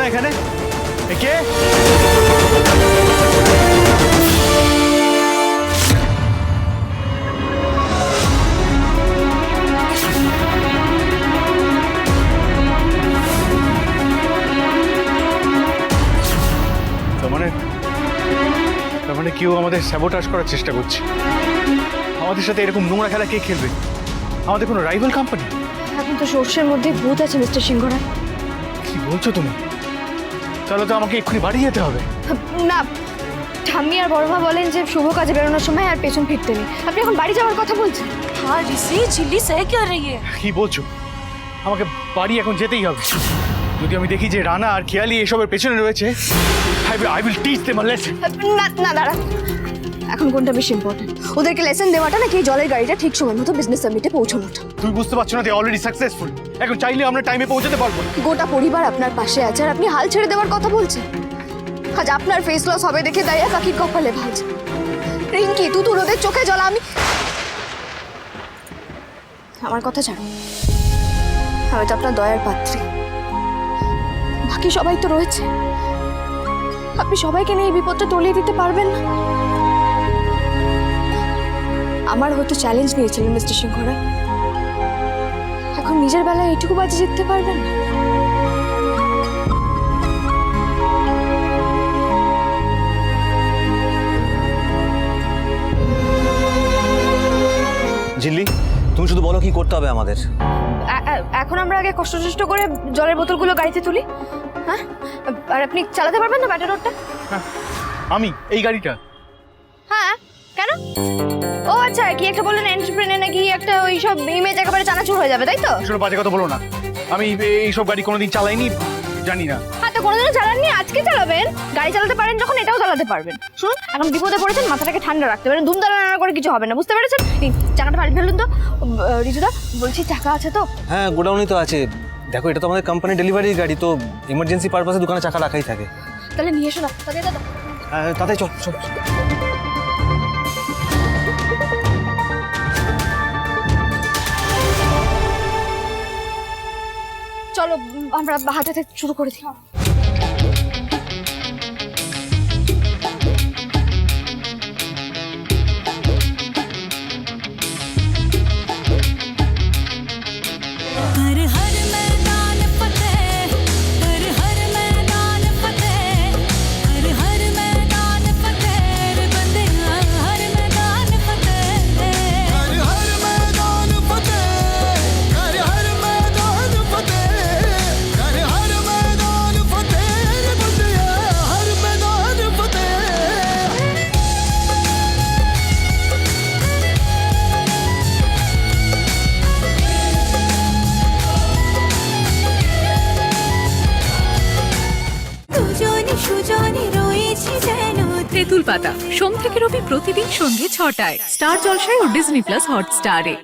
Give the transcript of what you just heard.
না এখানে? কে? তার মানে কেউ আমাদের স্যাবোটাজ করার চেষ্টা করছে। আমাদের সাথে এরকম নোংরা খেলা কে খেলবে? আমাদের কোনো রাইভাল কোম্পানি? এখন তো সর্ষের মধ্যে ভূত আছে মিস্টার সিংহরায়। কি বলছো তুমি? তাহলে তো আমাকে এক্ষুনি বাড়ি যেতে হবে। না, ঠাম্মি আর বড়মা বলেন যে শুভ কাজে বেরোনোর সময় আর পেছন ফিরতে নেই। আপনি এখন বাড়ি যাওয়ার কথা বলছেন? हाँ ऋषि झिल्ली सह क्या रही है? কি বলছো? আমাকে বাড়ি এখন যেতেই হবে। যদি আমি দেখি যে রানা আর খেয়ালি এসবের পেছনে রয়েছে, I will teach them a lesson. না না, দাঁড়া। এখন কোনটা বেশি ইম্পর্টেন্ট, ওদেরকে লেসন দেওয়াটা নাকি এই জলের গাড়িটা ঠিক সময় মতো বিজনেস সামিটে পৌঁছানোটা? তুমি বুঝতে পারছো না, দে অলরেডি সাকসেসফুল। এখন চাইলে আমরা টাইমে পৌঁছাতে পারবো না। গোটা পরিবার আপনার পাশে আছে আর আপনি হাল ছেড়ে দেওয়ার কথা বলছেন। আজ আপনার ফেস লস হবে দেখে দাইয়া কাকির কপালে ভাঁজ। রিঙ্কি, তুতুর ওদের চোখে জল। আমার কথা ছাড়ো, আমি তো আপনার দয়ার পাত্রী। বাকি সবাই তো রয়েছে, আপনি সবাইকে নিয়ে এই বিপদটা তলিয়ে দিতে পারবেন না? আমার হয়তো চ্যালেঞ্জ নিয়েছিলেন মিস্টার সিংহরায়, এখন নিজের বেলায় এইটুকু বাজি জিততে পারবেন না? ঝিল্লি, তুমি শুধু বলো কি করতে হবে আমাদের। এখন আমরা আগে কষ্ট করে জলের বোতলগুলো গাড়িতে তুলি। হ্যাঁ, আর আপনি চালাতে পারবেন না ব্যাটারটা? আমি এই গাড়িটা? হ্যাঁ, কেন? ও আচ্ছা, কি একটা বললেন এন্টারপ্রেনার নাকি একটা, ওই সব ইমেজ একেবারে চানাচুর হয়ে যাবে, তাই তো? শোনো, বাজে কথা বলো না। আমি এইসব গাড়ি কোনোদিন চালাইনি, জানি না। হ্যাঁ, তো কোনোদিনও চালাননি, আজকে চালাবেন। গাড়ি চালাতে পারেন যখন, এটাও চালাতে পারবেন। শুনুন, এখন বিপদে পড়েছেন, মাথাটাকে ঠান্ডা রাখতে পারেন। ধুমধাড়া করে কিছু হবে না, বুঝতে পেরেছেন? নিন, চাকাটা পাল্টে ফেলুন তো। রিজুদা, বলছি টাকা আছে তো? হ্যাঁ, গোডাউনই তো আছে। দেখো, এটা তো আমাদের কোম্পানি ডেলিভারির গাড়ি, তো ইমার্জেন্সি পারপাসে দোকানে চাকা রাখাই থাকে। তাহলে নিয়ে এসো না, তাহলে দাদা। তাতে চল চল। চলো, আমরা হাতে থেকে শুরু করে দিই। हर हर मैदान फतेह, हर हर मैदान फतेह, हर हर मैदान फतेह, रे बंदिया हर मैदान फतेह, हर हर मैदान फतेह, हर हर मैदान फतेह, हर हर मैदान फतेह, रे बंदिया हर मैदान फतेह। দুজনে সুজনে রয়েছি যেন তেঁতুল পাতা সোম থেকে রবি প্রতিদিন সন্ধ্যে ৬টায় স্টার জলসায় ও ডিজনি প্লাস হটস্টারে।